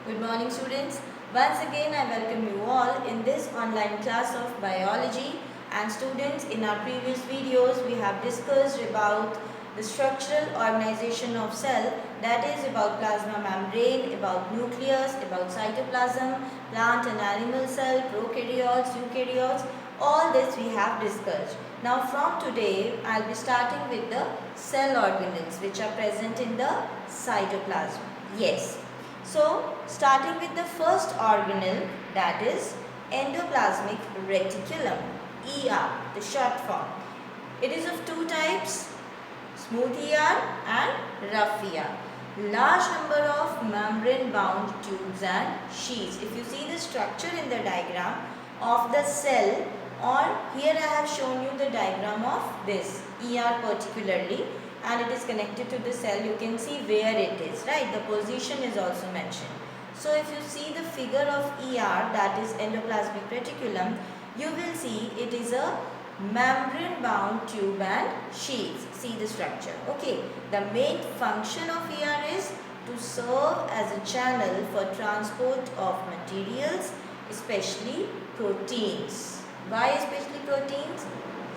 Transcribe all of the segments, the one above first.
Good morning students. Once again I welcome you all in this online class of biology, and students, in our previous videos we have discussed about the structural organization of cell, that is about plasma membrane, about nucleus, about cytoplasm, plant and animal cell, prokaryotes, eukaryotes, all this we have discussed. Now from today I will be starting with the cell organelles which are present in the cytoplasm. Yes. So, starting with the first organelle, that is endoplasmic reticulum, ER, the short form. It is of two types, smooth ER and rough ER. Large number of membrane bound tubes and sheaths. If you see the structure in the diagram of the cell, or here I have shown you the diagram of this ER particularly, and it is connected to the cell, you can see where it is, right? The position is also mentioned. So if you see the figure of ER, that is endoplasmic reticulum, you will see it is a membrane bound tube and sheaths. See the structure. Okay, the main function of ER is to serve as a channel for transport of materials, especially proteins. Why especially proteins?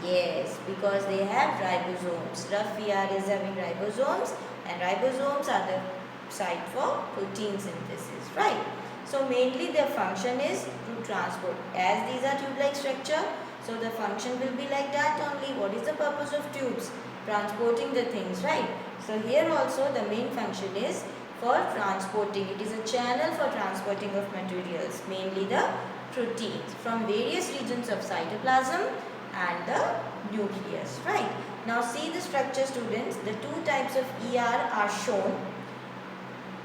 Yes, because they have ribosomes. Rough ER is having ribosomes, and ribosomes are the site for protein synthesis, right? So mainly their function is to transport. As these are tube-like structure, so the function will be like that only. What is the purpose of tubes? Transporting the things, right? So here also the main function is for transporting. It is a channel for transporting of materials, mainly the proteins from various regions of cytoplasm and the nucleus, right? Now see the structure, students. The two types of ER are shown.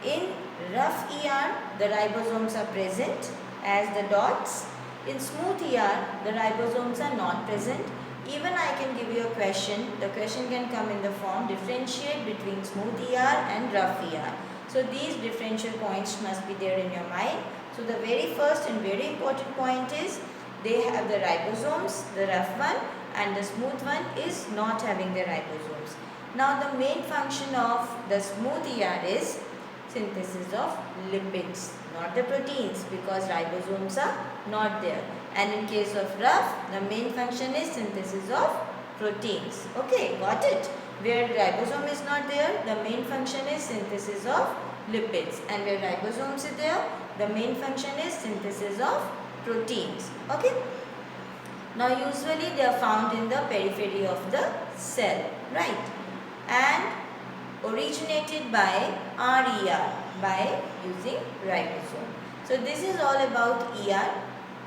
In rough ER, the ribosomes are present as the dots. In smooth ER, the ribosomes are not present. Even I can give you a question. The question can come in the form differentiate between smooth ER and rough ER. So these differential points must be there in your mind. So the very first and very important point is they have the ribosomes, the rough one, and the smooth one is not having the ribosomes. Now the main function of the smooth ER is synthesis of lipids, not the proteins, because ribosomes are not there. And in case of rough, the main function is synthesis of proteins. Okay, got it? Where ribosome is not there, the main function is synthesis of lipids, and where ribosomes is there, the main function is synthesis of proteins. Okay. Now usually they are found in the periphery of the cell, right? And originated by RER, by using ribosome. So this is all about ER,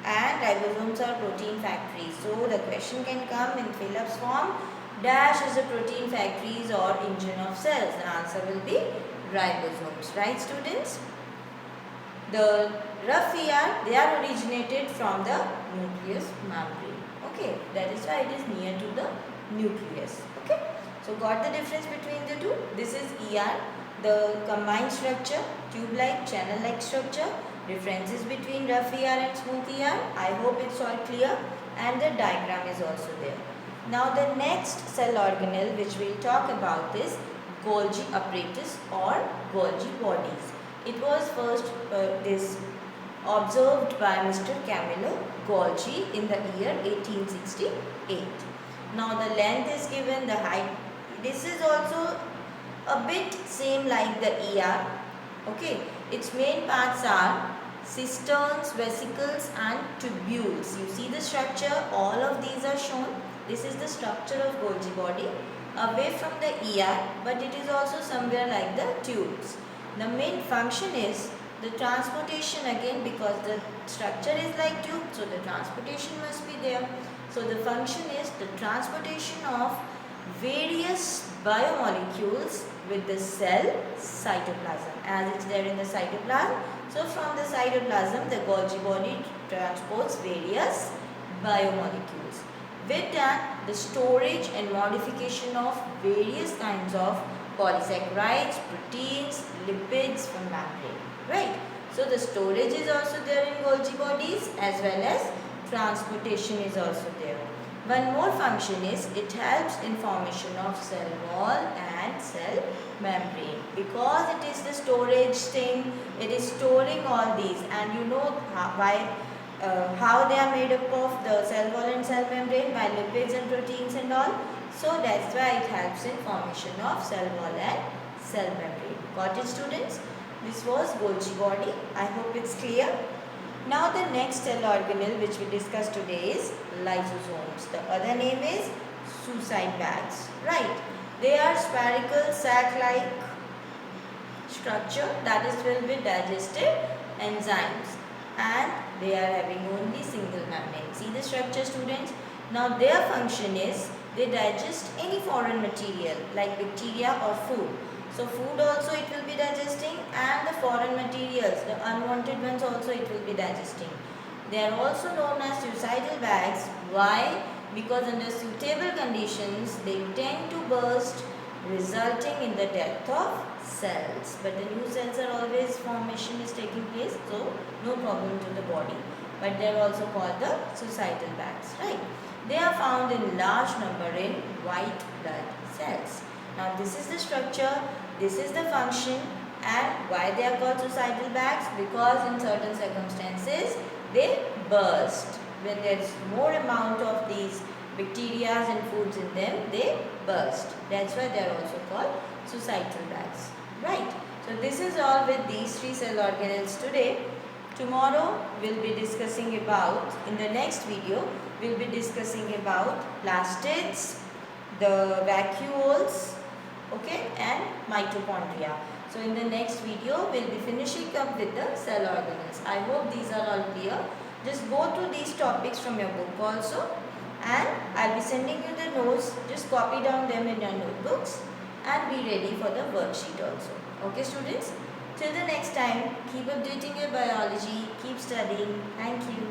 and ribosomes are protein factories. So the question can come in fill-ups form. Dash is the protein factories or engine of cells. The answer will be ribosomes, right students? The rough ER, they are originated from the nucleus membrane. Okay, that is why it is near to the nucleus. Okay, so got the difference between the two? This is ER, the combined structure, tube-like, channel-like structure. Differences between rough ER and smooth ER. I hope it's all clear, and the diagram is also there. Now the next cell organelle which we'll talk about is Golgi apparatus or Golgi bodies. It was first observed by Mr. Camillo Golgi in the year 1868. Now the length is given, the height. This is also a bit same like the ER. Okay, its main parts are cisterns, vesicles and tubules. You see the structure, all of these are shown. This is the structure of Golgi body, away from the ER, but it is also somewhere like the tubes. The main function is the transportation, again because the structure is like tube, so the transportation must be there. So the function is the transportation of various biomolecules with the cell cytoplasm, as it's there in the cytoplasm. So from the cytoplasm, the Golgi body transports various biomolecules. With that, the storage and modification of various kinds of polysaccharides, proteins, lipids from membrane, right? So the storage is also there in Golgi bodies, as well as transportation is also there. One more function is it helps in formation of cell wall and and cell membrane. Because it is the storage thing, it is storing all these, and you know how they are made up of, the cell wall and cell membrane, by lipids and proteins and all. So that's why it helps in formation of cell wall and cell membrane. Got it, students? This was Golgi body. I hope it's clear. Now the next cell organelle which we discussed today is lysosomes. The other name is suicide bags. Right. They are spherical sac-like structure that is filled with digestive enzymes, and they are having only single membrane. See the structure, students? Now their function is they digest any foreign material like bacteria or food. So food also it will be digesting, and the foreign materials, the unwanted ones also it will be digesting. They are also known as suicidal bags. Why? Because under suitable conditions they tend to burst, resulting in the death of cells. But the new cells are always formation is taking place, so no problem to the body. But they are also called the suicidal bags, right? They are found in large number in white blood cells. Now this is the structure, this is the function, and why they are called suicidal bags? Because in certain circumstances they burst. When there is more amount of these bacteria and foods in them, they burst. That's why they are also called suicidal bags. Right. So this is all with these three cell organelles today. Tomorrow we'll be discussing about, in the next video, we'll be discussing about plastids, the vacuoles, okay, and mitochondria. So in the next video, we'll be finishing up with the cell organelles. I hope these are all clear. Just go through these topics from your book also, and I'll be sending you the notes. Just copy down them in your notebooks and be ready for the worksheet also. Okay, students? Till the next time, keep updating your biology, keep studying. Thank you.